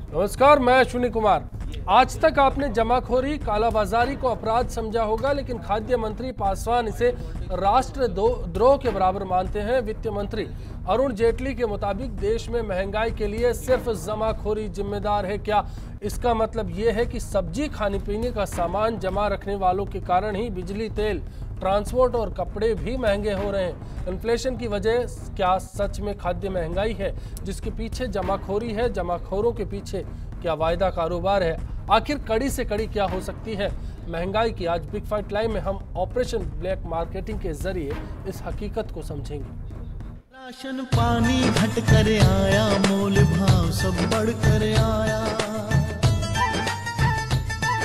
नमस्कार, मैं अश्विनी कुमार। आज तक आपने जमाखोरी, कालाबाजारी को अपराध समझा होगा, लेकिन खाद्य मंत्री पासवान इसे राष्ट्रद्रोह के बराबर मानते हैं। वित्त मंत्री अरुण जेटली के मुताबिक देश में महंगाई के लिए सिर्फ जमाखोरी जिम्मेदार है क्या? इसका मतलब ये है कि सब्जी, खाने पीने का सामान जमा रखने वालों के कारण ही बिजली, तेल, ट्रांसपोर्ट और कपड़े भी महंगे हो रहे हैं। इन्फ्लेशन की वजह क्या सच में खाद्य महंगाई है जिसके पीछे जमाखोरी है? जमाखोरों के पीछे क्या वायदा कारोबार है? आखिर कड़ी से कड़ी क्या हो सकती है महंगाई की? आज बिग फाइट लाइव में हम ऑपरेशन ब्लैक मार्केटिंग के जरिए इस हकीकत को समझेंगे। राशन पानी घट कर आया, मोल भाव सब बढ़ कर आया,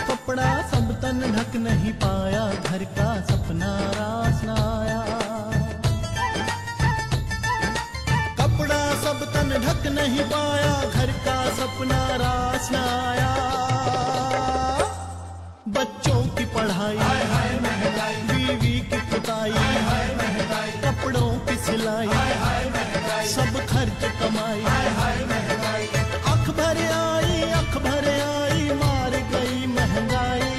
कपड़ा सब तन ढक नहीं पाया, घर का सपना रास न आया, कपड़ा सब तन ढक नहीं पाया, घर का सपना रास न आया, बच्चों की पढ़ाई, बीवी की पुताई, कपड़ों की सिलाई, सब खर्च कमाई, अख भर आई, मार गई महंगाई।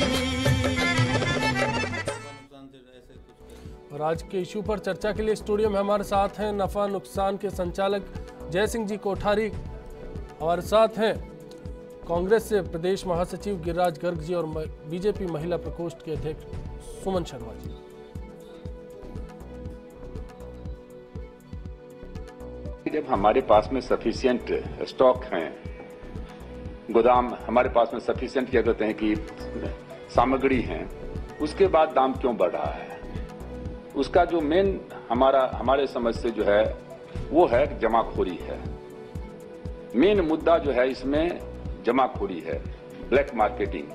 और आज के इशू पर चर्चा के लिए स्टूडियो में हमारे साथ हैं नफा नुकसान के संचालक जय सिंह जी कोठारी, हमारे साथ हैं कांग्रेस से प्रदेश महासचिव गिरिराज गर्ग जी और बीजेपी महिला प्रकोष्ठ के अध्यक्ष सुमन शर्मा जी। जब हमारे पास में सफिशिएंट स्टॉक हैं, गोदाम हमारे पास में सफिशिएंट क्या कहते हैं कि सामग्री हैं, उसके बाद दाम क्यों बढ़ रहा है? उसका जो मेन हमारे समझ से जो है वो है जमाखोरी है। मेन मुद्दा जो है इसमें जमाखोरी है, ब्लैक मार्केटिंग।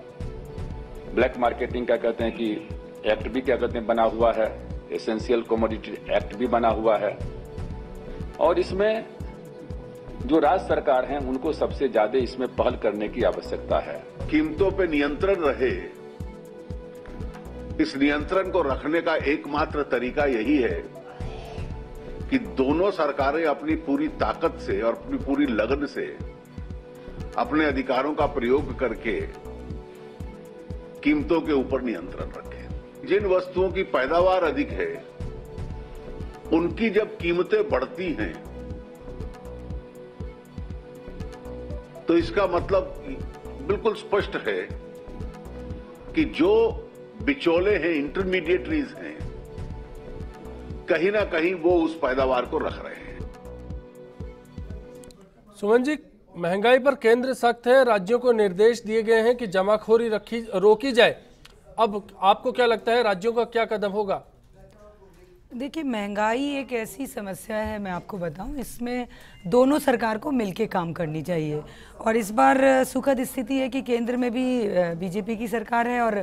ब्लैक मार्केटिंग क्या कहते हैं कि एक्ट भी क्या कहते हैं बना हुआ है, एसेंशियल कमोडिटी एक्ट भी बना हुआ है, और इसमें जो राज्य सरकार है उनको सबसे ज्यादा इसमें पहल करने की आवश्यकता है। कीमतों पे नियंत्रण रहे, इस नियंत्रण को रखने का एकमात्र तरीका यही है कि दोनों सरकारें अपनी पूरी ताकत से और अपनी पूरी लगन से अपने अधिकारों का प्रयोग करके कीमतों के ऊपर नियंत्रण रखें। जिन वस्तुओं की पैदावार अधिक है उनकी जब कीमतें बढ़ती हैं तो इसका मतलब बिल्कुल स्पष्ट है कि जो बिचौले हैं, इंटरमीडिएटरीज हैं, कहीं ना कहीं वो उस पैदावार को रख रहे हैं। सुमन जी, महंगाई पर केंद्र सख्त है, राज्यों को निर्देश दिए गए हैं कि जमाखोरी रोकी जाए। अब आपको क्या लगता है राज्यों का क्या कदम होगा? देखिए, महंगाई एक ऐसी समस्या है, मैं आपको बताऊं, इसमें दोनों सरकार को मिलके काम करनी चाहिए। और इस बार सुखद स्थिति है कि केंद्र में भी बीजेपी की सरकार है और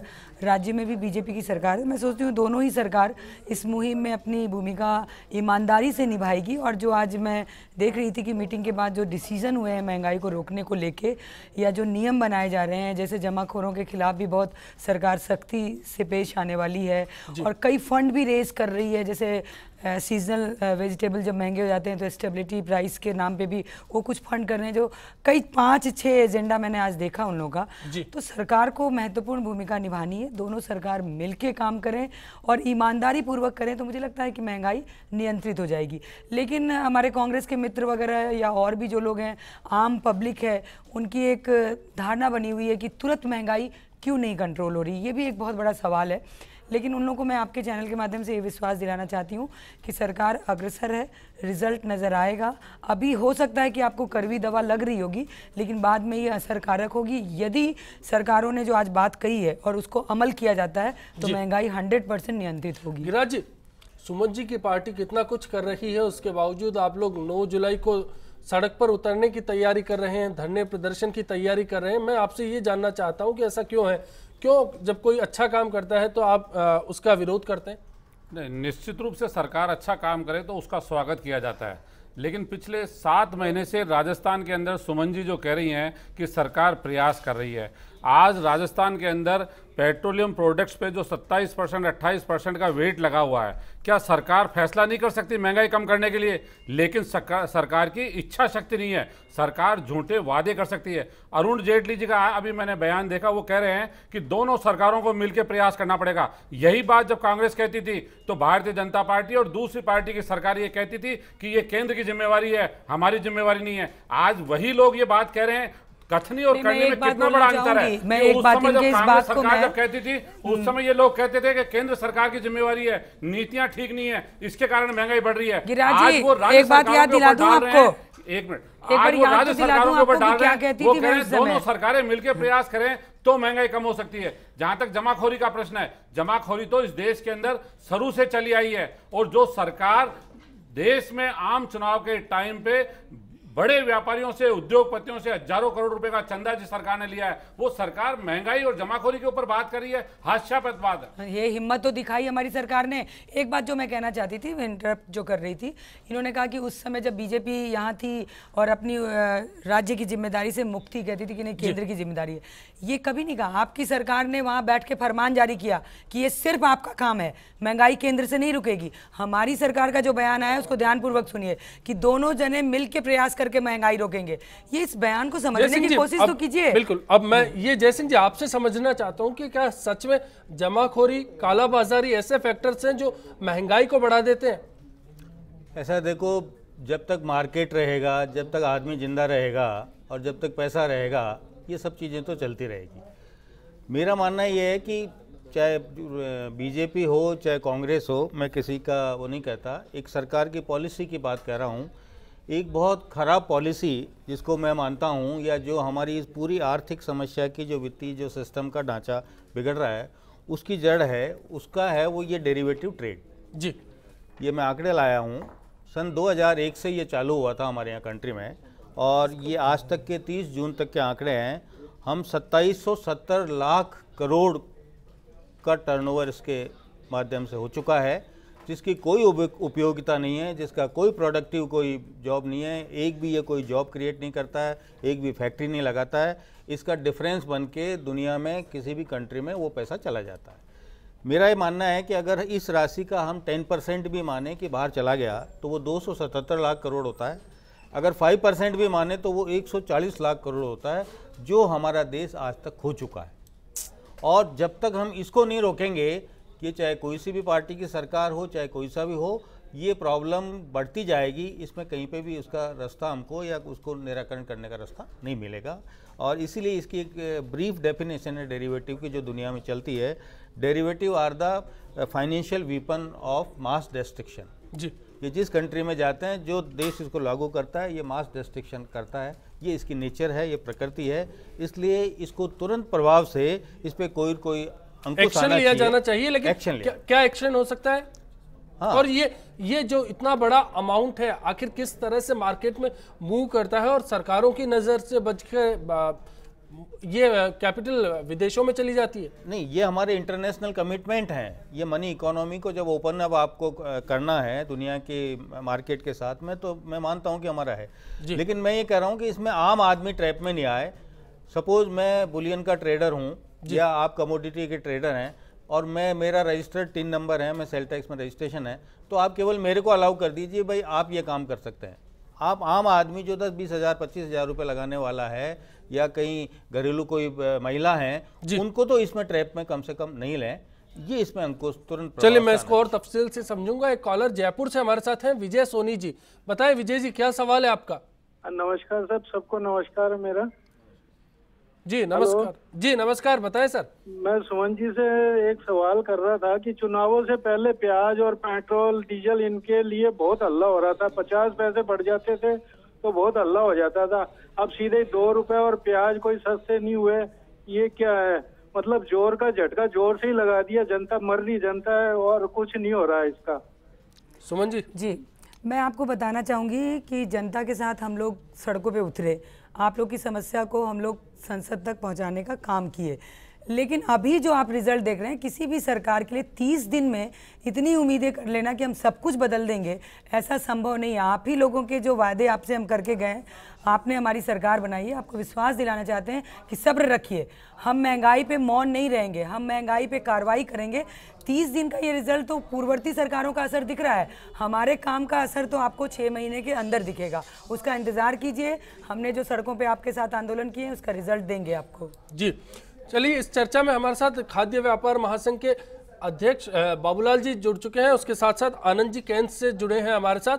राज्य में भी बीजेपी की सरकार है। मैं सोचती हूँ दोनों ही सरकार इस मुहिम में अपनी भूमिका ईमानदारी से निभाएगी। और जो आज मैं देख रही थी कि मीटिंग के बाद जो डिसीजन हुए हैं महंगाई को रोकने को लेके, या जो नियम बनाए जा रहे हैं, जैसे जमाखोरों के खिलाफ भी बहुत सरकार सख्ती से पेश आने वाली है और कई फंड भी रेज कर रही है। जैसे सीजनल वेजिटेबल जब महंगे हो जाते हैं तो स्टेबिलिटी प्राइस के नाम पे भी वो कुछ फंड कर रहे हैं, जो कई 5-6 एजेंडा मैंने आज देखा उन लोगों का। तो सरकार को महत्वपूर्ण भूमिका निभानी है, दोनों सरकार मिलके काम करें और ईमानदारी पूर्वक करें तो मुझे लगता है कि महंगाई नियंत्रित हो जाएगी। लेकिन हमारे कांग्रेस के मित्र वगैरह या और भी जो लोग हैं, आम पब्लिक है, उनकी एक धारणा बनी हुई है कि तुरंत महंगाई क्यों नहीं कंट्रोल हो रही। ये भी एक बहुत बड़ा सवाल है। लेकिन उन लोगों को मैं आपके चैनल के माध्यम से ये विश्वास दिलाना चाहती हूँ कि सरकार अग्रसर है, रिजल्ट नज़र आएगा। अभी हो सकता है कि आपको कड़वी दवा लग रही होगी, लेकिन बाद में ये असरकारक होगी। यदि सरकारों ने जो आज बात कही है और उसको अमल किया जाता है तो महंगाई 100% नियंत्रित होगी। गिरिराज जी, सुमन जी की पार्टी कितना कुछ कर रही है, उसके बावजूद आप लोग 9 जुलाई को सड़क पर उतरने की तैयारी कर रहे हैं, धरने प्रदर्शन की तैयारी कर रहे हैं। मैं आपसे ये जानना चाहता हूँ कि ऐसा क्यों है? क्यों जब कोई अच्छा काम करता है तो आप उसका विरोध करते हैं? नहीं, निश्चित रूप से सरकार अच्छा काम करे तो उसका स्वागत किया जाता है। लेकिन पिछले 7 महीने से राजस्थान के अंदर सुमन जी जो कह रही हैं कि सरकार प्रयास कर रही है, आज राजस्थान के अंदर पेट्रोलियम प्रोडक्ट्स पे जो 27% 28% का वेट लगा हुआ है, क्या सरकार फैसला नहीं कर सकती महंगाई कम करने के लिए? लेकिन सरकार की इच्छा शक्ति नहीं है। सरकार झूठे वादे कर सकती है। अरुण जेटली जी का अभी मैंने बयान देखा, वो कह रहे हैं कि दोनों सरकारों को मिलकर प्रयास करना पड़ेगा। यही बात जब कांग्रेस कहती थी तो भारतीय जनता पार्टी और दूसरी पार्टी की सरकार ये कहती थी कि ये केंद्र की जिम्मेवारी है, हमारी जिम्मेवारी नहीं है। आज वही लोग ये बात कह रहे हैं। कथनी और करने में कितना बड़ा अंतर है। मैं एक बात इनके इस बात को जब कहती थी उस समय ये लोग कहते थे कि केंद्र सरकार की जिम्मेवारी है, नीतियां ठीक नहीं है, इसके कारण महंगाई बढ़ रही है। आज वो एक बात याद दिला दूं आपको, एक मिनट, आज वो राज्य सरकारों के ऊपर डाल रहे हैं। वो कह रहे हैं दोनों सरकारें मिलकर प्रयास करें तो महंगाई कम हो सकती है। जहां तक जमाखोरी का प्रश्न है, जमाखोरी तो इस देश के अंदर शुरू से चली आई है। और जो सरकार देश में आम चुनाव के टाइम पे बड़े व्यापारियों से, उद्योगपतियों से हजारों करोड़ रुपए का चंदा जिस सरकार ने लिया है, वो सरकार महंगाई और जमाखोरी के ऊपर बात कर रही है। हास्यास्पद बात है। ये हिम्मत तो दिखाई हमारी सरकार ने। एक बात जो मैं कहना चाहती थी, इंटरप्ट जो कर रही थी, इन्होंने कहा कि उस समय जब बीजेपी यहाँ थी और अपनी राज्य की जिम्मेदारी से मुक्ति कहती थी कि नहीं केंद्र की जिम्मेदारी है, ये कभी नहीं कहा। आपकी सरकार ने वहाँ बैठ के फरमान जारी किया कि ये सिर्फ आपका काम है, महंगाई केंद्र से नहीं रुकेगी। हमारी सरकार का जो बयान आया उसको ध्यानपूर्वक सुनिए कि दोनों जने मिलकर प्रयास करके महंगाई रोकेंगे। ये इस बयान को समझने की कोशिश तो कीजिए। बिल्कुल। अब मैं ये जयसिंह जी आपसे समझना चाहता हूं कि क्या सच में जमाखोरी, कालाबाजारी ऐसे फैक्टर्स हैं जो महंगाई को बढ़ा देते हैं? ऐसा देखो, जब तक मार्केट रहेगा, जब तक आदमी जिंदा रहेगा और जब तक पैसा रहेगा, ये सब चीज़ें तो चलती रहेगी। मेरा मानना ये है कि चाहे बीजेपी हो चाहे कांग्रेस हो, मैं किसी का वो नहीं कहता, एक सरकार की पॉलिसी की बात कह रहा हूँ। एक बहुत ख़राब पॉलिसी जिसको मैं मानता हूँ, या जो हमारी इस पूरी आर्थिक समस्या की जो वित्तीय जो सिस्टम का ढांचा बिगड़ रहा है उसकी जड़ है, उसका है वो ये डेरिवेटिव ट्रेड। जी, ये मैं आंकड़े लाया हूँ। सन 2001 से ये चालू हुआ था हमारे यहाँ कंट्री में, और ये आज तक के 30 जून तक के आंकड़े हैं। हम 2770 लाख करोड़ का टर्नओवर इसके माध्यम से हो चुका है, जिसकी कोई उपयोगिता नहीं है, जिसका कोई प्रोडक्टिव कोई जॉब नहीं है, एक भी ये कोई जॉब क्रिएट नहीं करता है, एक भी फैक्ट्री नहीं लगाता है। इसका डिफरेंस बन के दुनिया में किसी भी कंट्री में वो पैसा चला जाता है। मेरा ये मानना है कि अगर इस राशि का हम 10% भी माने कि बाहर चला गया तो वो 277 लाख करोड़ होता है। अगर 5% भी माने तो वो 140 लाख करोड़ होता है, जो हमारा देश आज तक खो चुका है। और जब तक हम इसको नहीं रोकेंगे, कि चाहे कोई सी भी पार्टी की सरकार हो, चाहे कोई सा भी हो, ये प्रॉब्लम बढ़ती जाएगी। इसमें कहीं पे भी उसका रास्ता हमको या उसको निराकरण करने का रास्ता नहीं मिलेगा। और इसीलिए इसकी एक ब्रीफ डेफिनेशन है डेरिवेटिव की, जो दुनिया में चलती है। Derivative are the financial weapon of mass destruction. जी, ये जिस कंट्री में जाते हैं, जो देश इसको लागू करता है, ये मास डिस्ट्रक्शन करता है। ये इसकी नेचर है, ये प्रकृति है। इसलिए इसको तुरंत प्रभाव से इस पर कोई एक्शन लिया जाना चाहिए। लेकिन क्या एक्शन हो सकता है? हाँ। और ये जो इतना बड़ा अमाउंट है, आखिर किस तरह से मार्केट में मूव करता है और सरकारों की नजर से बच के ये कैपिटल विदेशों में चली जाती है? नहीं, ये हमारे इंटरनेशनल कमिटमेंट हैं। ये मनी इकोनॉमी को जब ओपन अप आपको करना है दुनिया के मार्केट के साथ में, तो मैं मानता हूं कि हमारा है। लेकिन मैं ये कह रहा हूं कि इसमें आम आदमी ट्रैप में नहीं आए। सपोज मैं बुलियन का ट्रेडर हूं या आप कमोडिटी के ट्रेडर हैं, और मेरा रजिस्टर्ड टिन नंबर है, मैं सेल टैक्स में रजिस्ट्रेशन है, तो आप केवल मेरे को अलाउ कर दीजिए, भाई आप ये काम कर सकते हैं। आप आम आदमी जो 10-20 हज़ार 25 हज़ार रुपये लगाने वाला है, या कहीं घरेलू कोई महिला है, उनको तो इसमें ट्रैप में कम से कम नहीं लें। ये इसमें अंकुश तुरंत। चलिए, मैं इसको और तफसील से समझूंगा। एक कॉलर जयपुर से हमारे साथ हैं, विजय सोनी जी। बताएं विजय जी, क्या सवाल है आपका? नमस्कार सर, सबको नमस्कार है मेरा। जी नमस्कार। जी नमस्कार, बताएं सर। मैं सुमन जी से एक सवाल कर रहा था कि चुनावों से पहले प्याज और पेट्रोल डीजल इनके लिए बहुत हल्ला हो रहा था। 50 पैसे बढ़ जाते थे तो बहुत हल्ला हो जाता था। अब सीधे 2 रुपए और प्याज कोई सस्ते नहीं हुए। ये क्या है? मतलब जोर का झटका जोर से ही लगा दिया, जनता मर रही जनता है और कुछ नहीं हो रहा है इसका। सुमन जी। जी, मैं आपको बताना चाहूँगी कि जनता के साथ हम लोग सड़कों पे उतरे, आप लोग की समस्या को हम लोग संसद तक पहुंचाने का काम किए। लेकिन अभी जो आप रिजल्ट देख रहे हैं, किसी भी सरकार के लिए 30 दिन में इतनी उम्मीदें कर लेना कि हम सब कुछ बदल देंगे, ऐसा संभव नहीं है। आप ही लोगों के जो वादे आपसे हम करके गए, आपने हमारी सरकार बनाई है, आपको विश्वास दिलाना चाहते हैं कि सब्र रखिए। हम महंगाई पे मौन नहीं रहेंगे, हम महंगाई पे कार्रवाई करेंगे। 30 दिन का ये रिजल्ट तो पूर्ववर्ती सरकारों का असर दिख रहा है, हमारे काम का असर तो आपको 6 महीने के अंदर दिखेगा। उसका इंतज़ार कीजिए। हमने जो सड़कों पे आपके साथ आंदोलन किए हैं उसका रिजल्ट देंगे आपको। जी चलिए, इस चर्चा में हमारे साथ खाद्य व्यापार महासंघ के अध्यक्ष बाबूलाल जी जुड़ चुके हैं, उसके साथ साथ आनंद जी कैंस से जुड़े हैं हमारे साथ।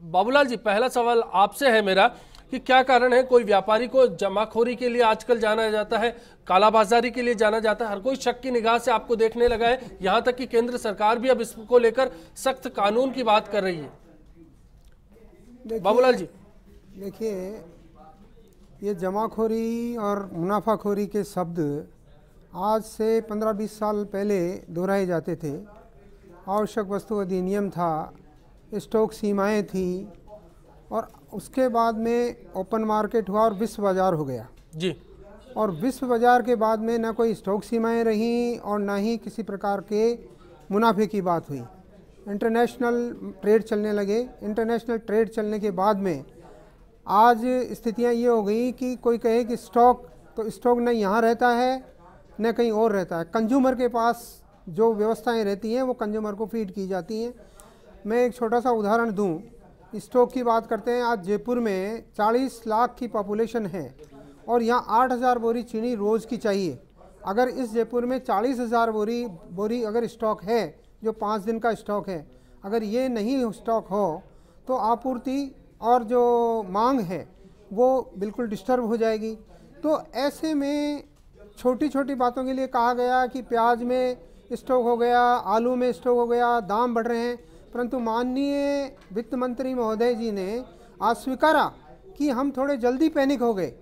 बाबूलाल जी, पहला सवाल आपसे है मेरा कि क्या कारण है कोई व्यापारी को जमाखोरी के लिए आजकल जाना जाता है, कालाबाजारी के लिए जाना जाता है, हर कोई शक की निगाह से आपको देखने लगा है, यहाँ तक कि केंद्र सरकार भी अब इसको लेकर सख्त कानून की बात कर रही है। बाबूलाल जी, देखिए, ये जमाखोरी और मुनाफाखोरी के शब्द आज से 15-20 साल पहले दोहराए जाते थे। आवश्यक वस्तु अधिनियम था, स्टॉक सीमाएं थी, और उसके बाद में ओपन मार्केट हुआ और विश्व बाज़ार हो गया जी। और विश्व बाज़ार के बाद में ना कोई स्टॉक सीमाएं रहीं और ना ही किसी प्रकार के मुनाफे की बात हुई। इंटरनेशनल ट्रेड चलने लगे। इंटरनेशनल ट्रेड चलने के बाद में आज स्थितियां ये हो गई कि कोई कहे कि स्टॉक, तो स्टॉक न यहाँ रहता है न कहीं और रहता है। कंज्यूमर के पास जो व्यवस्थाएं रहती हैं वो कंज्यूमर को फीड की जाती हैं। मैं एक छोटा सा उदाहरण दूं, स्टॉक की बात करते हैं। आज जयपुर में 40 लाख की पॉपुलेशन है और यहाँ 8,000 बोरी चीनी रोज़ की चाहिए। अगर इस जयपुर में 40,000 बोरी अगर स्टॉक है, जो 5 दिन का स्टॉक है, अगर ये नहीं स्टॉक हो तो आपूर्ति और जो मांग है वो बिल्कुल डिस्टर्ब हो जाएगी। तो ऐसे में छोटी छोटी बातों के लिए कहा गया कि प्याज में स्टॉक हो गया, आलू में स्टॉक हो गया, दाम बढ़ रहे हैं, परंतु माननीय वित्त मंत्री महोदय जी ने आज स्वीकारा कि हम थोड़े जल्दी पैनिक हो गए,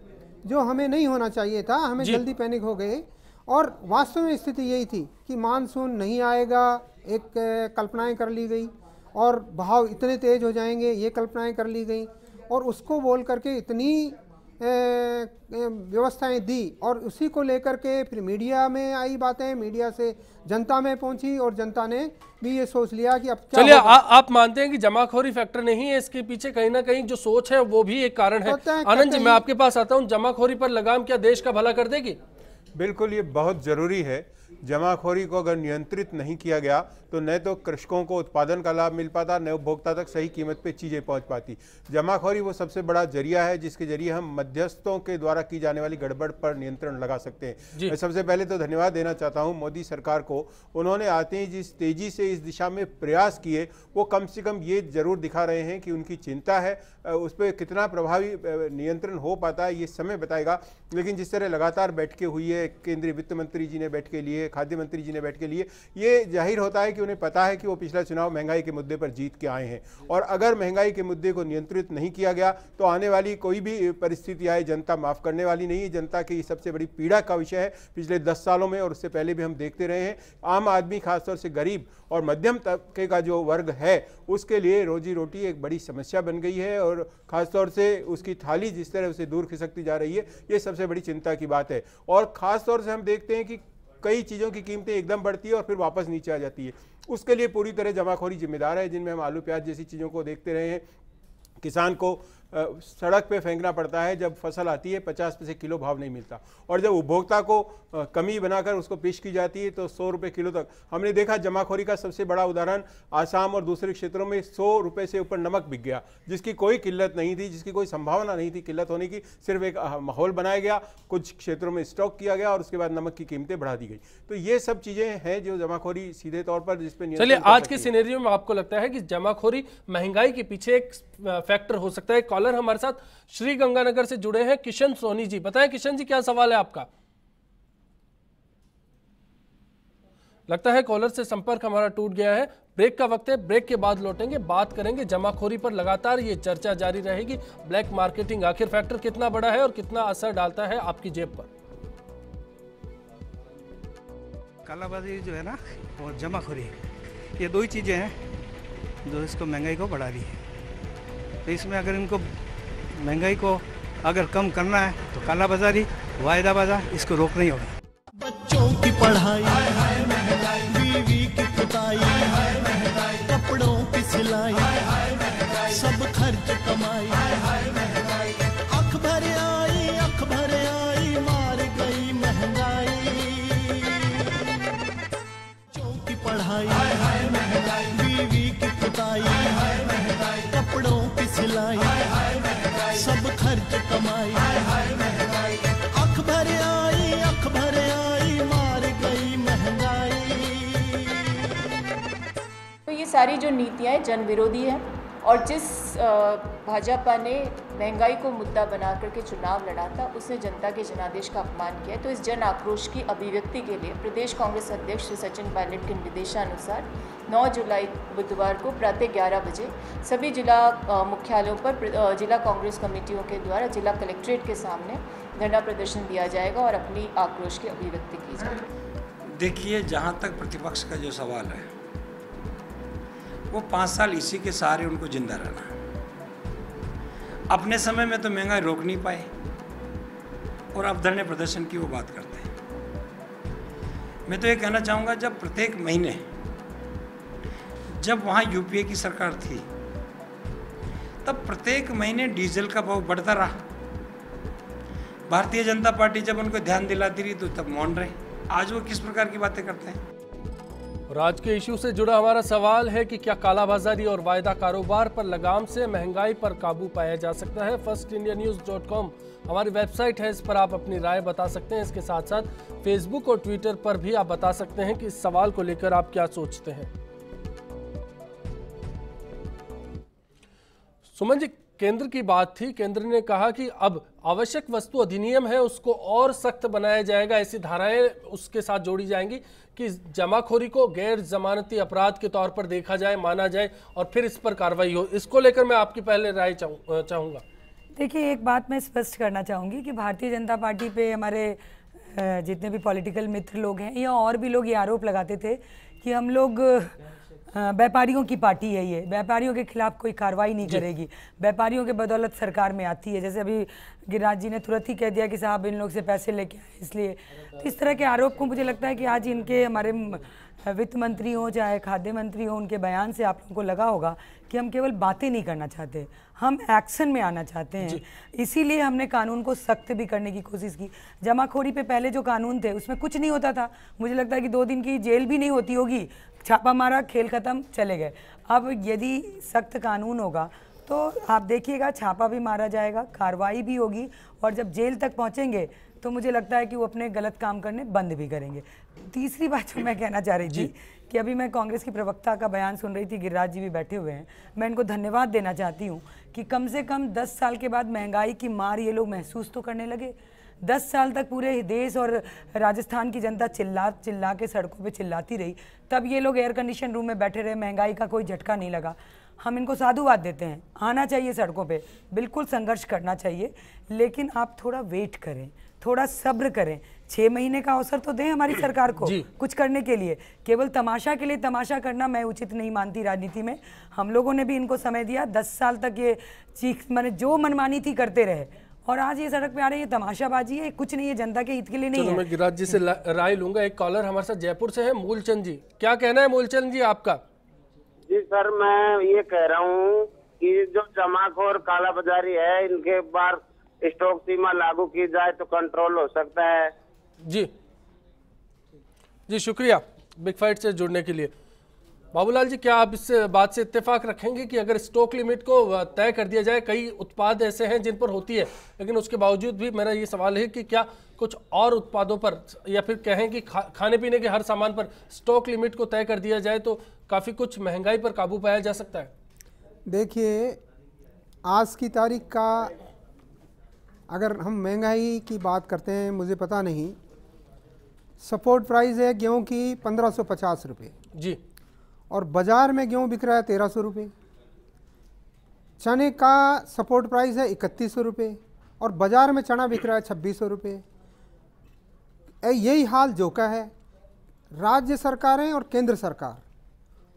जो हमें नहीं होना चाहिए था, हमें जल्दी पैनिक हो गए। और वास्तव में स्थिति यही थी कि मानसून नहीं आएगा, एक कल्पनाएं कर ली गई, और भाव इतने तेज हो जाएंगे, ये कल्पनाएं कर ली गई, और उसको बोल करके इतनी व्यवस्थाएं दी, और उसी को लेकर के फिर मीडिया में आई बातें, मीडिया से जनता में पहुंची, और जनता ने भी ये सोच लिया कि अब क्या। चलिए, आप मानते हैं कि जमाखोरी फैक्टर नहीं है, इसके पीछे कहीं ना कहीं जो सोच है वो भी एक कारण है। आनंद जी, मैं आपके पास आता हूँ, जमाखोरी पर लगाम क्या देश का भला कर देगी? बिल्कुल, ये बहुत ज़रूरी है। जमाखोरी को अगर नियंत्रित नहीं किया गया तो न तो कृषकों को उत्पादन का लाभ मिल पाता, न उपभोक्ता तक सही कीमत पे चीज़ें पहुंच पाती। जमाखोरी वो सबसे बड़ा जरिया है जिसके जरिए हम मध्यस्थों के द्वारा की जाने वाली गड़बड़ पर नियंत्रण लगा सकते हैं। मैं सबसे पहले तो धन्यवाद देना चाहता हूं मोदी सरकार को। उन्होंने आते ही जिस तेज़ी से इस दिशा में प्रयास किए, वो कम से कम ये जरूर दिखा रहे हैं कि उनकी चिंता है। उस पर कितना प्रभावी नियंत्रण हो पाता है ये समय बताएगा। लेकिन जिस तरह लगातार बैठकें हुई है, केंद्रीय वित्त मंत्री जी ने बैठकें लिए, खाद्य मंत्री जी ने बैठकें लिए, ये जाहिर होता है कि उन्हें पता है कि वो पिछला चुनाव महंगाई के मुद्दे पर जीत के आए हैं। और अगर महंगाई के मुद्दे को नियंत्रित नहीं किया गया तो आने वाली कोई भी परिस्थिति आए, जनता माफ़ करने वाली नहीं है। जनता की सबसे बड़ी पीड़ा का विषय है पिछले 10 सालों में, और उससे पहले भी हम देखते रहे हैं। आम आदमी, खासतौर से गरीब और मध्यम तबके का जो वर्ग है, उसके लिए रोजी रोटी एक बड़ी समस्या बन गई है, और खासतौर से उसकी थाली जिस तरह उसे दूर खिसकती जा रही है, ये सबसे बड़ी चिंता की बात है। और खासतौर से हम देखते हैं कि कई चीज़ों की कीमतें एकदम बढ़ती है और फिर वापस नीचे आ जाती है। उसके लिए पूरी तरह जमाखोरी जिम्मेदार है, जिनमें हम आलू प्याज जैसी चीज़ों को देखते रहे हैं। किसान को सड़क पे फेंकना पड़ता है जब फसल आती है, 50 पैसे किलो भाव नहीं मिलता, और जब उपभोक्ता को कमी बनाकर उसको पेश की जाती है तो 100 रुपये किलो तक। हमने देखा जमाखोरी का सबसे बड़ा उदाहरण आसाम और दूसरे क्षेत्रों में 100 रुपये से ऊपर नमक बिक गया, जिसकी कोई किल्लत नहीं थी, जिसकी कोई संभावना नहीं थी किल्लत होने की। सिर्फ एक माहौल बनाया गया, कुछ क्षेत्रों में स्टॉक किया गया और उसके बाद नमक की कीमतें बढ़ा दी गई। तो ये सब चीज़ें हैं जो जमाखोरी सीधे तौर पर जिस पे। चलिए, आज के सिनेरियो में आपको लगता है कि जमाखोरी महंगाई के पीछे एक फैक्टर हो सकता है? कॉलर हमारे साथ श्री गंगानगर से जुड़े हैं, किशन सोनी जी। बताएं किशन जी, क्या सवाल है आपका? लगता है कॉलर से संपर्क हमारा टूट गया है। ब्रेक का वक्त है, ब्रेक के बाद लौटेंगे, बात करेंगे जमाखोरी पर। लगातार ये चर्चा जारी रहेगी। ब्लैक मार्केटिंग आखिर फैक्टर कितना बड़ा है और कितना असर डालता है आपकी जेब पर? कालाबाजारी जो है ना, और जमाखोरी, ये दो ही चीज़ें हैं जो इसको महंगाई को बढ़ा रही है। तो इसमें अगर इनको महंगाई को अगर कम करना है तो कालाबाजारी, वायदा बाजार, इसको रोकना ही होगा। बच्चों की पढ़ाई, बीवी की पुताई, कपड़ों की सिलाई, सब खर्च कमाई। अख भर आई मार गई महंगाई। बच्चों की पढ़ाई, बीवी की पुताई, कपड़ों की सिलाई, सब खर्च कमाई। अख भर आई मार गई महंगाई। तो ये सारी जो नीतियाँ हैं जन विरोधी हैं, और जिस भाजपा ने महंगाई को मुद्दा बना करके चुनाव लड़ा था, उसने जनता के जनादेश का अपमान किया। तो इस जन आक्रोश की अभिव्यक्ति के लिए प्रदेश कांग्रेस अध्यक्ष श्री सचिन पायलट के निर्देशानुसार 9 जुलाई बुधवार को प्रातः 11 बजे सभी जिला मुख्यालयों पर जिला कांग्रेस कमेटियों के द्वारा जिला कलेक्ट्रेट के सामने धरना प्रदर्शन दिया जाएगा और अपनी आक्रोश की अभिव्यक्ति की जाएगी। देखिए, जहाँ तक प्रतिपक्ष का जो सवाल है, वो 5 साल इसी के सहारे उनको जिंदा रहना। अपने समय में तो महंगाई रोक नहीं पाए और अब धरने प्रदर्शन की वो बात करते हैं। मैं तो ये कहना चाहूँगा, जब प्रत्येक महीने जब वहाँ यूपीए की सरकार थी, तब प्रत्येक महीने डीजल का भाव बढ़ता रहा। भारतीय जनता पार्टी जब उनको ध्यान दिलाती रही तो तब मौन रहे। आज वो किस प्रकार की बातें करते हैं। आज के इश्यू से जुड़ा हमारा सवाल है कि क्या कालाबाजारी और वायदा कारोबार पर लगाम से महंगाई पर काबू पाया जा सकता है। firstindianews.com हमारी वेबसाइट है, इस पर आप अपनी राय बता सकते हैं। इसके साथ साथ फेसबुक और ट्विटर पर भी आप बता सकते हैं कि इस सवाल को लेकर आप क्या सोचते हैं। सुमन जी, केंद्र की बात थी। केंद्र ने कहा कि अब आवश्यक वस्तु अधिनियम है, उसको और सख्त बनाया जाएगा। ऐसी धाराएं उसके साथ जोड़ी जाएंगी कि जमाखोरी को गैर जमानती अपराध के तौर पर देखा जाए, माना जाए और फिर इस पर कार्रवाई हो। इसको लेकर मैं आपकी पहले राय चाहूँगा। देखिए, एक बात मैं स्पष्ट करना चाहूँगी कि भारतीय जनता पार्टी पे हमारे जितने भी पॉलिटिकल मित्र लोग हैं या और भी लोग ये आरोप लगाते थे कि हम लोग व्यापारियों की पार्टी है, ये व्यापारियों के खिलाफ कोई कार्रवाई नहीं करेगी, व्यापारियों के बदौलत सरकार में आती है। जैसे अभी गिरिराज जी ने तुरंत ही कह दिया कि साहब इन लोग से पैसे लेके आए, इसलिए तो इस तरह के आरोप को मुझे लगता है कि आज इनके हमारे वित्त मंत्री हो चाहे खाद्य मंत्री हो, उनके बयान से आप लोगों को लगा होगा कि हम केवल बातें नहीं करना चाहते, हम एक्शन में आना चाहते हैं। इसीलिए हमने कानून को सख्त भी करने की कोशिश की। जमाखोरी पे पहले जो कानून थे उसमें कुछ नहीं होता था, मुझे लगता है कि 2 दिन की जेल भी नहीं होती होगी, छापा मारा, खेल खत्म, चले गए। अब यदि सख्त कानून होगा तो आप देखिएगा छापा भी मारा जाएगा, कार्रवाई भी होगी, और जब जेल तक पहुंचेंगे तो मुझे लगता है कि वो अपने गलत काम करने बंद भी करेंगे। तीसरी बात जो मैं कहना चाह रही थी कि अभी मैं कांग्रेस की प्रवक्ता का बयान सुन रही थी, गिरिराज जी भी बैठे हुए हैं, मैं इनको धन्यवाद देना चाहती हूँ कि कम से कम 10 साल के बाद महंगाई की मार ये लोग महसूस तो करने लगे। 10 साल तक पूरे देश और राजस्थान की जनता चिल्ला के सड़कों पे चिल्लाती रही, तब ये लोग एयर कंडीशन रूम में बैठे रहे, महंगाई का कोई झटका नहीं लगा। हम इनको साधुवाद देते हैं, आना चाहिए सड़कों पे, बिल्कुल संघर्ष करना चाहिए, लेकिन आप थोड़ा वेट करें, थोड़ा सब्र करें। 6 महीने का अवसर तो दें हमारी सरकार को कुछ करने के लिए। केवल तमाशा के लिए तमाशा करना मैं उचित नहीं मानती राजनीति में। हम लोगों ने भी इनको समय दिया, 10 साल तक ये मैंने जो मनमानी थी करते रहे, और आज ये सड़क पे आ रही है, तमाशाबाजी है, कुछ नहीं है, जनता के हित के लिए नहीं है। मैं गिरिराज जी से राय लूंगा। एक कॉलर हमारे साथ जयपुर से है, मूलचंद जी। क्या कहना है मूलचंद जी आपका? जी सर, मैं ये कह रहा हूँ कि जो जमाखोर कालाबाजारी है, इनके बार स्टॉक सीमा लागू की जाए तो कंट्रोल हो सकता है। जी शुक्रिया बिग फाइट से जुड़ने के लिए। बाबूलाल जी, क्या आप इस बात से इत्तेफाक रखेंगे कि अगर स्टॉक लिमिट को तय कर दिया जाए, कई उत्पाद ऐसे हैं जिन पर होती है, लेकिन उसके बावजूद भी मेरा ये सवाल है कि क्या कुछ और उत्पादों पर या फिर कहें कि खाने पीने के हर सामान पर स्टॉक लिमिट को तय कर दिया जाए तो काफ़ी कुछ महंगाई पर काबू पाया जा सकता है? देखिए, आज की तारीख का अगर हम महंगाई की बात करते हैं, मुझे पता नहीं, सपोर्ट प्राइस है गेहूँ की 1550 रुपये जी, और बाज़ार में गेहूँ बिक रहा है 1300 रुपये। चने का सपोर्ट प्राइस है 3100 रुपये और बाज़ार में चना बिक रहा है 2600 रुपये। यही हाल जो का है। राज्य सरकारें और केंद्र सरकार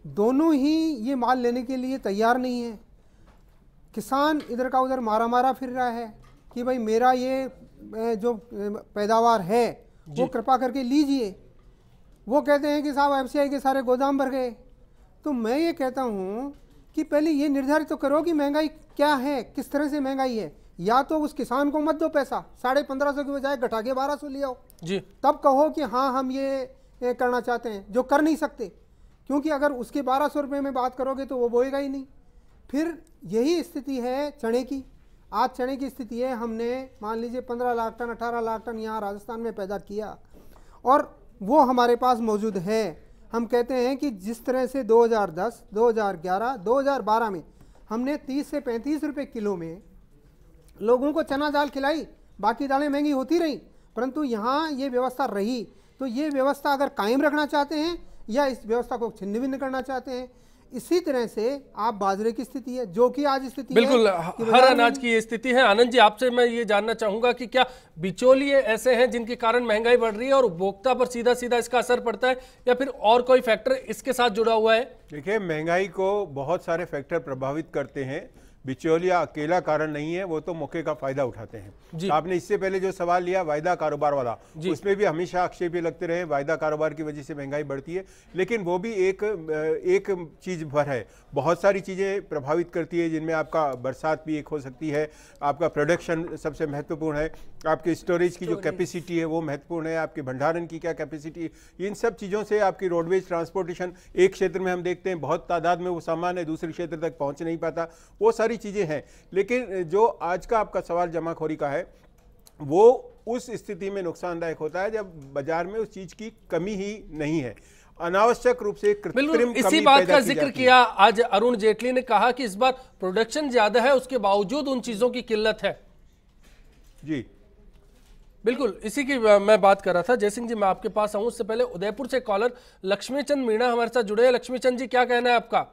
दोनों ही ये माल लेने के लिए तैयार नहीं है। किसान इधर का उधर मारा फिर रहा है कि भाई मेरा ये जो पैदावार है वो कृपा करके लीजिए, वो कहते हैं कि साहब एफसीआई के सारे गोदाम भर गए। तो मैं ये कहता हूँ कि पहले ये निर्धारित तो करो कि महंगाई क्या है, किस तरह से महंगाई है। या तो उस किसान को मत दो पैसा, 1550 की बजाय घटा के 1200 ले आओ जी, तब कहो कि हाँ हम ये करना चाहते हैं, जो कर नहीं सकते, क्योंकि अगर उसके 1200 रुपये में बात करोगे तो वो बोएगा ही नहीं। फिर यही स्थिति है चने की। आज चने की स्थिति है, हमने मान लीजिए 15 लाख टन 18 लाख टन यहाँ राजस्थान में पैदा किया और वो हमारे पास मौजूद है। हम कहते हैं कि जिस तरह से 2010, 2011, 2012 में हमने 30 से 35 रुपये किलो में लोगों को चना दाल खिलाई, बाकी दालें महंगी होती रहीं, परंतु यहाँ ये व्यवस्था रही। तो ये व्यवस्था अगर कायम रखना चाहते हैं या इस व्यवस्था को छिन्न भिन्न करना चाहते हैं, इसी तरह से आप बाजरे की स्थिति है, जो कि आज स्थिति बिल्कुल है हर अनाज की ये स्थिति है। आनंद जी, आपसे मैं ये जानना चाहूंगा कि क्या बिचौलिए ऐसे हैं जिनके कारण महंगाई बढ़ रही है और उपभोक्ता पर सीधा सीधा इसका असर पड़ता है, या फिर और कोई फैक्टर इसके साथ जुड़ा हुआ है? देखिए, महंगाई को बहुत सारे फैक्टर प्रभावित करते हैं। बिचौलिया अकेला कारण नहीं है, वो तो मौके का फायदा उठाते हैं। आपने इससे पहले जो सवाल लिया वायदा कारोबार वाला, उसमें भी हमेशा आक्षेप लगते रहे वायदा कारोबार की वजह से महंगाई बढ़ती है, लेकिन वो भी एक चीज भर है। बहुत सारी चीजें प्रभावित करती है, जिनमें आपका बरसात भी एक हो सकती है, आपका प्रोडक्शन सबसे महत्वपूर्ण है, आपके स्टोरेज की जो कैपेसिटी है वो महत्वपूर्ण है, आपके भंडारण की क्या कैपेसिटी, इन सब चीज़ों से आपकी रोडवेज ट्रांसपोर्टेशन, एक क्षेत्र में हम देखते हैं बहुत तादाद में वो सामान है दूसरे क्षेत्र तक पहुंच नहीं पाता, वो सारी चीज़ें हैं। लेकिन जो आज का आपका सवाल जमाखोरी का है, वो उस स्थिति में नुकसानदायक होता है जब बाजार में उस चीज़ की कमी ही नहीं है, अनावश्यक रूप से कृत्रिम इसी बात का जिक्र किया आज अरुण जेटली ने, कहा कि इस बार प्रोडक्शन ज्यादा है, उसके बावजूद उन चीजों की किल्लत है। जी बिल्कुल, इसी की मैं बात कर रहा था। जयसिंह जी, मैं आपके पास आऊं, उससे पहले उदयपुर से कॉलर लक्ष्मीचंद मीणा हमारे साथ जुड़े हैं। लक्ष्मीचंद जी, क्या कहना है आपका?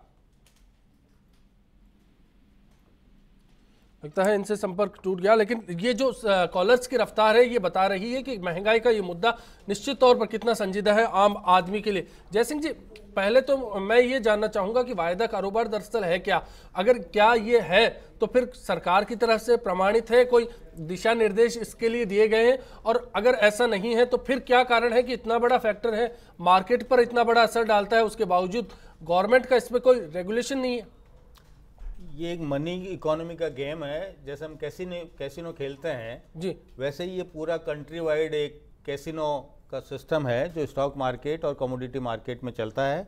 लगता है इनसे संपर्क टूट गया, लेकिन ये जो कॉलर्स की रफ्तार है ये बता रही है कि महंगाई का ये मुद्दा निश्चित तौर पर कितना संजीदा है आम आदमी के लिए। जयसिंह जी, पहले तो मैं ये जानना चाहूंगा कि वायदा कारोबार दरअसल है क्या? अगर क्या ये है तो फिर सरकार की तरफ से प्रमाणित है, कोई दिशा निर्देश इसके लिए दिए गए हैं? और अगर ऐसा नहीं है तो फिर क्या कारण है कि इतना बड़ा फैक्टर है, मार्केट पर इतना बड़ा असर डालता है, उसके बावजूद गवर्नमेंट का इसमें कोई रेगुलेशन नहीं है? ये एक मनी इकोनॉमी का गेम है। जैसे हम कैसीनो खेलते हैं जी, वैसे ही ये पूरा कंट्री वाइड एक कैसीनो का सिस्टम है जो स्टॉक मार्केट और कमोडिटी मार्केट में चलता है।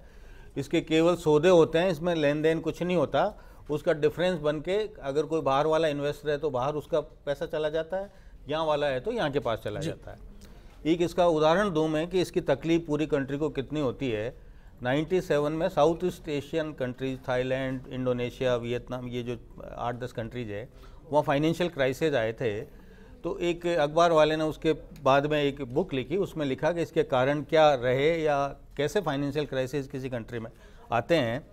इसके केवल सौदे होते हैं, इसमें लेन देन कुछ नहीं होता। उसका डिफरेंस बन के अगर कोई बाहर वाला इन्वेस्टर है तो बाहर उसका पैसा चला जाता है, यहाँ वाला है तो यहाँ के पास चला जाता है। एक इसका उदाहरण दूँ मैं कि इसकी तकलीफ पूरी कंट्री को कितनी होती है। 97 में south east Asian countries, Thailand, Indonesia, Vietnam, ये जो 8-10 कंट्रीज है, वहाँ फाइनेंशियल क्राइसिस आए थे। तो एक अखबार वाले ने उसके बाद में एक बुक लिखी, उसमें लिखा कि इसके कारण क्या रहे या कैसे फाइनेंशियल क्राइसिस किसी कंट्री में आते हैं।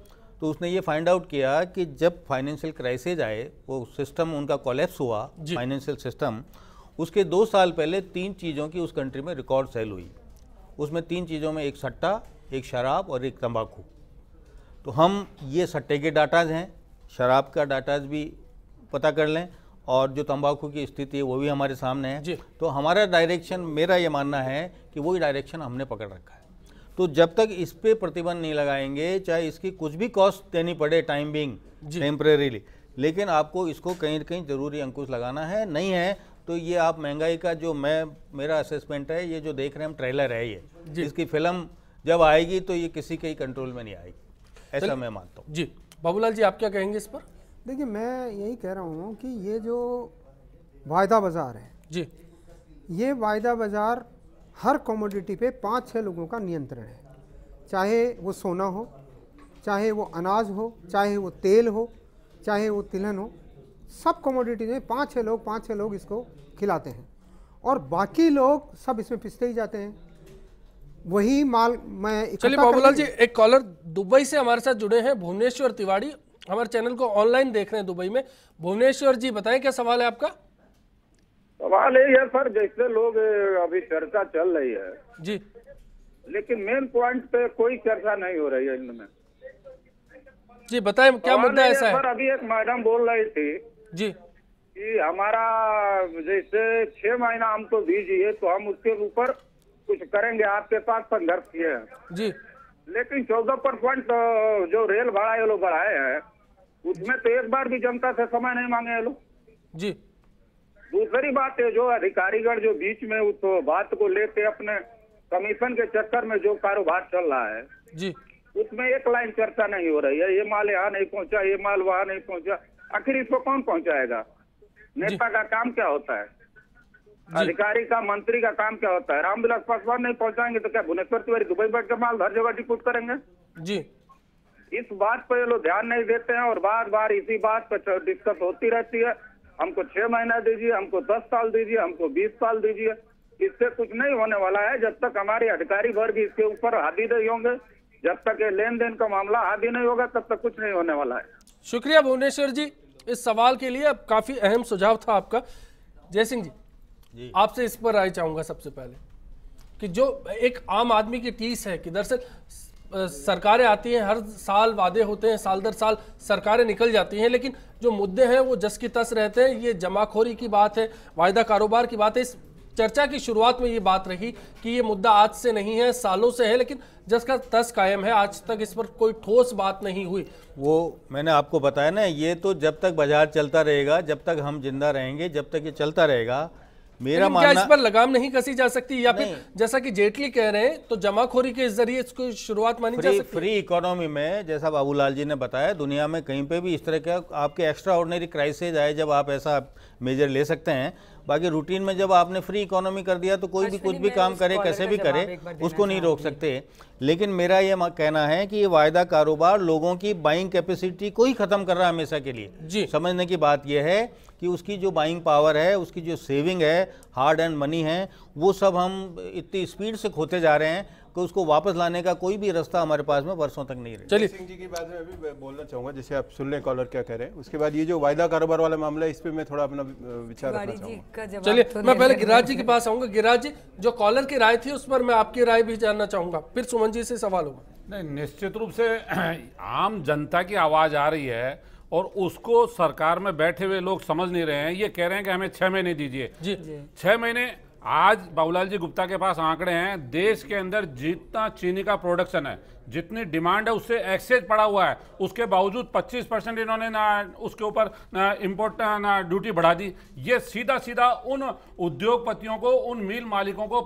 तो उसने ये फाइंड आउट किया कि जब फाइनेंशियल क्राइसिस आए, वो सिस्टम उनका कोलैप्स हुआ, फाइनेंशियल सिस्टम, उसके 2 साल पहले 3 चीज़ों की उस कंट्री में रिकॉर्ड सेल हुई। उसमें 3 चीज़ों में एक सट्टा, एक शराब और एक तंबाकू। तो हम ये सट्टे के डाटाज हैं, शराब का डाटाज भी पता कर लें और जो तंबाकू की स्थिति है वो भी हमारे सामने है। तो हमारा डायरेक्शन, मेरा ये मानना है कि वही डायरेक्शन हमने पकड़ रखा है। तो जब तक इस पे प्रतिबंध नहीं लगाएंगे, चाहे इसकी कुछ भी कॉस्ट देनी पड़े टाइम बिंग, टेम्परेरीली, लेकिन आपको इसको कहीं न कहीं ज़रूरी अंकुश लगाना है। नहीं है तो ये आप महंगाई का जो मेरा असेसमेंट है, ये जो देख रहे हैं हम ट्रेलर है, ये इसकी फिल्म जब आएगी तो ये किसी के ही कंट्रोल में नहीं आएगी, ऐसा मैं मानता हूँ। जी बाबूलाल जी, आप क्या कहेंगे इस पर? देखिए, मैं यही कह रहा हूँ कि ये जो वायदा बाजार है जी, ये वायदा बाजार हर कमोडिटी पे 5-6 लोगों का नियंत्रण है। चाहे वो सोना हो, चाहे वो अनाज हो, चाहे वो तेल हो, चाहे वो तिलहन हो, सब कमोडिटी में 5-6 लोग इसको खिलाते हैं और बाकी लोग सब इसमें पिसते ही जाते हैं। वही माल मैं चलिए बाबूलाल जी, एक कॉलर दुबई से हमारे साथ जुड़े हैं, भुवनेश्वर तिवारी, हमारे चैनल को ऑनलाइन देख रहे हैं दुबई में। भुवनेश्वर जी, बताएं क्या सवाल है आपका? सवाल यही है सर, जैसे लोग अभी चर्चा चल रही है जी, लेकिन मेन पॉइंट पे कोई चर्चा नहीं हो रही है इनमें। जी बताएं क्या मुद्दा ऐसा है? सर, अभी एक मैडम बोल रही थी जी कि हमारा जैसे 6 महीना हमको दीजिए तो हम उसके ऊपर कुछ करेंगे, आपके साथ संघर्ष किए हैं जी, लेकिन 14% जो रेल भाड़ा ये लोग बढ़ाए हैं उसमें तो एक बार भी जनता से समय नहीं मांगे ये लोग जी। दूसरी बात है, जो अधिकारीगण जो बीच में उस बात को लेते अपने कमीशन के चक्कर में जो कारोबार चल रहा है जी, उसमें एक लाइन चर्चा नहीं हो रही है। ये माल यहाँ नहीं पहुंचा, ये माल वहाँ नहीं पहुंचा, आखिर इसको कौन पहुंचाएगा? नेता का काम क्या होता है? अधिकारी का, मंत्री का काम क्या होता है? रामविलास पासवान नहीं पहुंचाएंगे तो क्या भुवनेश्वर तिवारी दुबई बैठ के माल हर जगह डिपोट करेंगे? जी, इस बात पर ये लोग ध्यान नहीं देते हैं और बार बार इसी बात पर डिस्कस होती रहती है। हमको 6 महीना दीजिए, हमको 10 साल दीजिए, हमको 20 साल दीजिए। इससे कुछ नहीं होने वाला है जब तक हमारे अधिकारी वर्ग इसके ऊपर हावी नहीं होंगे, जब तक ये लेन देन का मामला हावी नहीं होगा तब तक कुछ नहीं होने वाला है। शुक्रिया भुवनेश्वर जी इस सवाल के लिए। अब काफी अहम सुझाव था आपका। जय सिंह जी, आपसे इस पर राय चाहूंगा सबसे पहले कि जो एक आम आदमी की टीस है कि दरअसल सरकारें आती हैं, हर साल वादे होते हैं, साल दर साल सरकारें निकल जाती हैं, लेकिन जो मुद्दे हैं वो जस की तस रहते हैं। ये जमाखोरी की बात है, वायदा कारोबार की बात है। इस चर्चा की शुरुआत में ये बात रही कि ये मुद्दा आज से नहीं है, सालों से है, लेकिन जस का तस कायम है। आज तक इस पर कोई ठोस बात नहीं हुई। वो मैंने आपको बताया ना, ये तो जब तक बाजार चलता रहेगा, जब तक हम जिंदा रहेंगे, जब तक ये चलता रहेगा, मेरा मानना। क्या इस पर लगाम नहीं कसी जा सकती, या फिर जैसा कि जेटली कह रहे हैं तो जमाखोरी के जरिए इसको शुरुआत मानी जा सकती? फ्री इकोनॉमी में, जैसा बाबूलाल जी ने बताया, दुनिया में कहीं पे भी इस तरह का आपके एक्स्ट्रा ऑर्डिनरी क्राइसिस आए जब आप ऐसा मेजर ले सकते हैं। बाकी रूटीन में जब आपने फ्री इकोनॉमी कर दिया तो कोई भी कुछ भी काम करे, कैसे भी करे, उसको नहीं रोक सकते। लेकिन मेरा ये कहना है कि ये वायदा कारोबार लोगों की बाइंग कैपेसिटी को ही खत्म कर रहा है हमेशा के लिए। जी, समझने की बात यह है कि उसकी जो बाइंग पावर है, उसकी जो सेविंग है, हार्ड एंड मनी है, वो सब हम इतनी स्पीड से खोते जा रहे हैं कि उसको वापस लाने का कोई भी रास्ता हमारे पास में वर्षों तक नहीं रहे। चलिए सिंह जी की बात में अभी बोलना चाहूंगा, जैसे आप सुन लें कॉलर क्या कह रहे हैं, उसके बाद ये जो वायदा कारोबार वाला मामला है इस पे मैं थोड़ा अपना विचार रखना चाहूंगा। चलिए मैं पहले गिरिराज जी के पास आऊंगा। गिरिराज जी, जो कॉलर की राय थी उस पर मैं आपकी राय भी जानना चाहूंगा, फिर सुमन जी से सवाल होगा। नहीं, निश्चित रूप से आम जनता की आवाज आ रही है और उसको सरकार में बैठे हुए लोग समझ नहीं रहे हैं। ये कह रहे हैं कि हमें 6 महीने दीजिए। जी, 6 महीने। आज बाबूलाल जी गुप्ता के पास आंकड़े हैं, देश के अंदर जितना चीनी का प्रोडक्शन है, जितनी डिमांड है उससे एक्सेस पड़ा हुआ है, उसके बावजूद 25% इन्होंने ना उसके ऊपर इंपोर्ट ना ड्यूटी बढ़ा दी। ये सीधा सीधा उन उद्योगपतियों को, उन मिल मालिकों को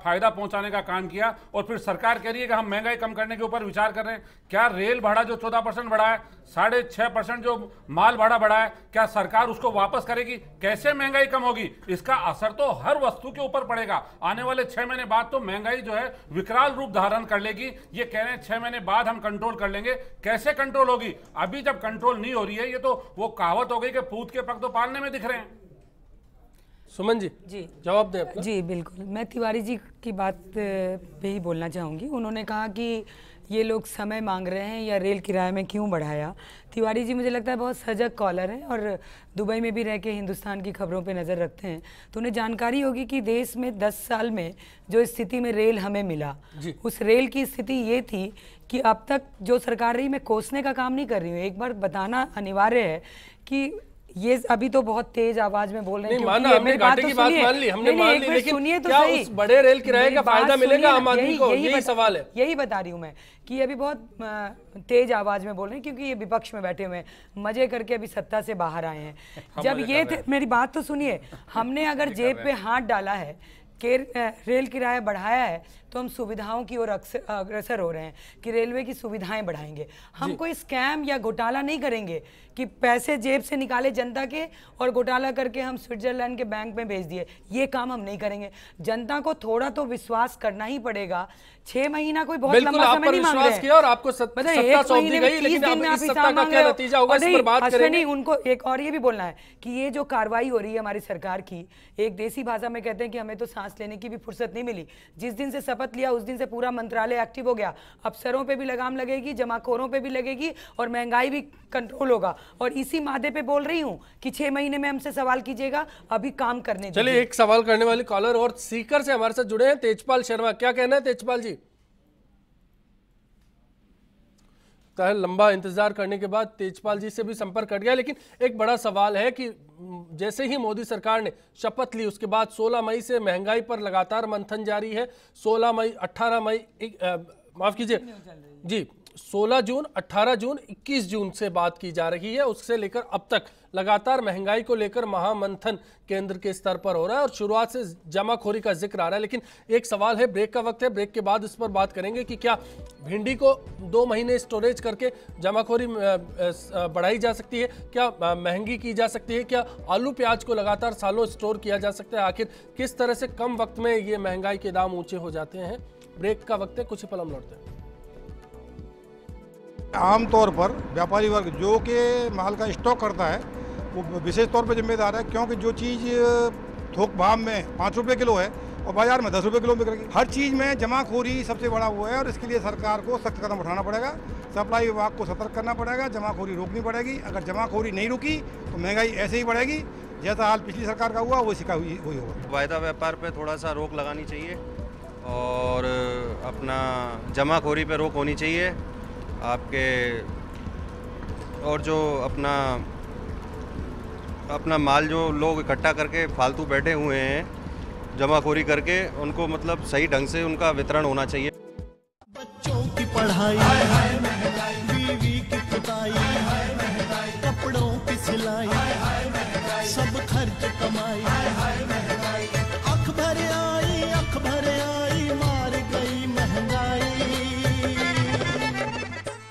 फायदा पहुंचाने का काम किया। और फिर सरकार कह रही है कि हम महंगाई कम करने के ऊपर विचार कर रहे हैं। क्या रेल भाड़ा जो 14% बढ़ा है, 6.5% जो माल भाड़ा बढ़ा है, क्या सरकार उसको वापस करेगी? कैसे महंगाई कम होगी? इसका असर तो हर वस्तु के ऊपर पड़ेगा। आने वाले 6 महीने बाद तो महंगाई जो है विकराल रूप धारण कर लेगी। ये कह रहे हैं 6 महीने बाद हम कंट्रोल कर लेंगे। कैसे कंट्रोल होगी? अभी जब कंट्रोल नहीं हो रही है, ये तो वो कहावत हो गई कि पूत के पग तो पालने में दिख रहे हैं। सुमन जी, जवाब दें अपना। जी बिल्कुल, मैं तिवारी जी की बात पे ही बोलना चाहूँगी। उन्होंने कहा कि ये लोग समय मांग रहे हैं या रेल किराए में क्यों बढ़ाया। तिवारी जी मुझे लगता है बहुत सजग कॉलर हैं और दुबई में भी रह के हिंदुस्तान की खबरों पे नज़र रखते हैं, तो उन्हें जानकारी होगी कि देश में 10 साल में जो स्थिति में रेल हमें मिला, उस रेल की स्थिति ये थी कि अब तक जो सरकार रही, मैं कोसने का काम नहीं कर रही हूँ, एक बार बताना अनिवार्य है कि ये अभी तो बहुत तेज आवाज में बोल रहे हैं। माना, हमने घाटे की बात मान ली, हमने मान ली, लेकिन सुनिए तो क्या सही, उस बड़े रेल किराए का फायदा मिलेगा आम आदमी को? यही सवाल है। यही बता रही हूँ मैं कि अभी बहुत तेज आवाज में बोल रहे हैं क्योंकि ये विपक्ष में बैठे हुए हैं, मजे करके अभी सत्ता से बाहर आए हैं। जब ये थे, मेरी बात तो सुनिए, हमने अगर जेब पे हाथ डाला है कि रेल किराया बढ़ाया है तो हम सुविधाओं की ओर अग्रसर हो रहे हैं कि रेलवे की सुविधाएं बढ़ाएंगे। हम कोई स्कैम या घोटाला नहीं करेंगे कि पैसे जेब से निकाले जनता के और घोटाला करके हम स्विट्जरलैंड के बैंक में भेज दिए। ये काम हम नहीं करेंगे। जनता को थोड़ा तो विश्वास करना ही पड़ेगा। 6 महीना कोई बहुत लंबा समय नहीं मांग रहे हैं। और आपको सत्ता सौंप दी गई, लेकिन अब इस सत्ता का क्या नतीजा होगा, इस पर बात करेंगे। उनको एक और ये भी बोलना है कि ये जो कार्रवाई हो रही है हमारी सरकार की, एक देसी भाषा में कहते हैं कि हमें तो सांस लेने की भी फुर्सत नहीं मिली। जिस दिन से शपथ लिया उस दिन से पूरा मंत्रालय एक्टिव हो गया। अफसरों पे भी लगाम लगेगी, जमाखोरों पे भी लगेगी और महंगाई भी कंट्रोल होगा। और इसी मादे पे बोल रही हूँ कि 6 महीने में हमसे सवाल कीजिएगा, अभी काम करने दीजिए। चलिए, एक सवाल करने वाले कॉलर और सीकर से हमारे साथ जुड़े हैं, तेजपाल शर्मा। क्या कहना है तेजपाल जी? लगता है लंबा इंतजार करने के बाद तेजपाल जी से भी संपर्क कट गया। लेकिन एक बड़ा सवाल है कि जैसे ही मोदी सरकार ने शपथ ली उसके बाद 16 मई से महंगाई पर लगातार मंथन जारी है। 16 मई 18 मई माफ कीजिए जी 16 जून 18 जून 21 जून से बात की जा रही है। उससे लेकर अब तक लगातार महंगाई को लेकर महामंथन केंद्र के स्तर पर हो रहा है और शुरुआत से जमाखोरी का जिक्र आ रहा है। लेकिन एक सवाल है, ब्रेक का वक्त है, ब्रेक के बाद इस पर बात करेंगे कि क्या भिंडी को 2 महीने स्टोरेज करके जमाखोरी बढ़ाई जा सकती है, क्या महंगी की जा सकती है, क्या आलू प्याज को लगातार सालों स्टोर किया जा सकता है, आखिर किस तरह से कम वक्त में ये महंगाई के दाम ऊंचे हो जाते हैं। ब्रेक का वक्त है, कुछ ही पल हम लौटते हैं। आमतौर पर व्यापारी वर्ग जो कि माल का स्टॉक करता है वो विशेष तौर पर जिम्मेदार है, क्योंकि जो चीज़ थोक भाव में 5 रुपये किलो है और बाजार में 10 रुपये किलो बिक रही है। हर चीज़ में जमाखोरी सबसे बड़ा हुआ है और इसके लिए सरकार को सख्त कदम उठाना पड़ेगा। सप्लाई विभाग को सतर्क करना पड़ेगा, जमाखोरी रोकनी पड़ेगी। अगर जमाखोरी नहीं रुकी तो महंगाई ऐसे ही बढ़ेगी, जैसा हाल पिछली सरकार का हुआ वैसी का वही होगा। वायदा व्यापार पर थोड़ा सा रोक लगानी चाहिए और अपना जमाखोरी पर रोक होनी चाहिए आपके, और जो अपना माल जो लोग इकट्ठा करके फालतू बैठे हुए हैं जमाखोरी करके, उनको मतलब सही ढंग से उनका वितरण होना चाहिए। बच्चों की पढ़ाई, बीवी की पुताई, कपड़ों की सिलाई, सब खर्च कमाई।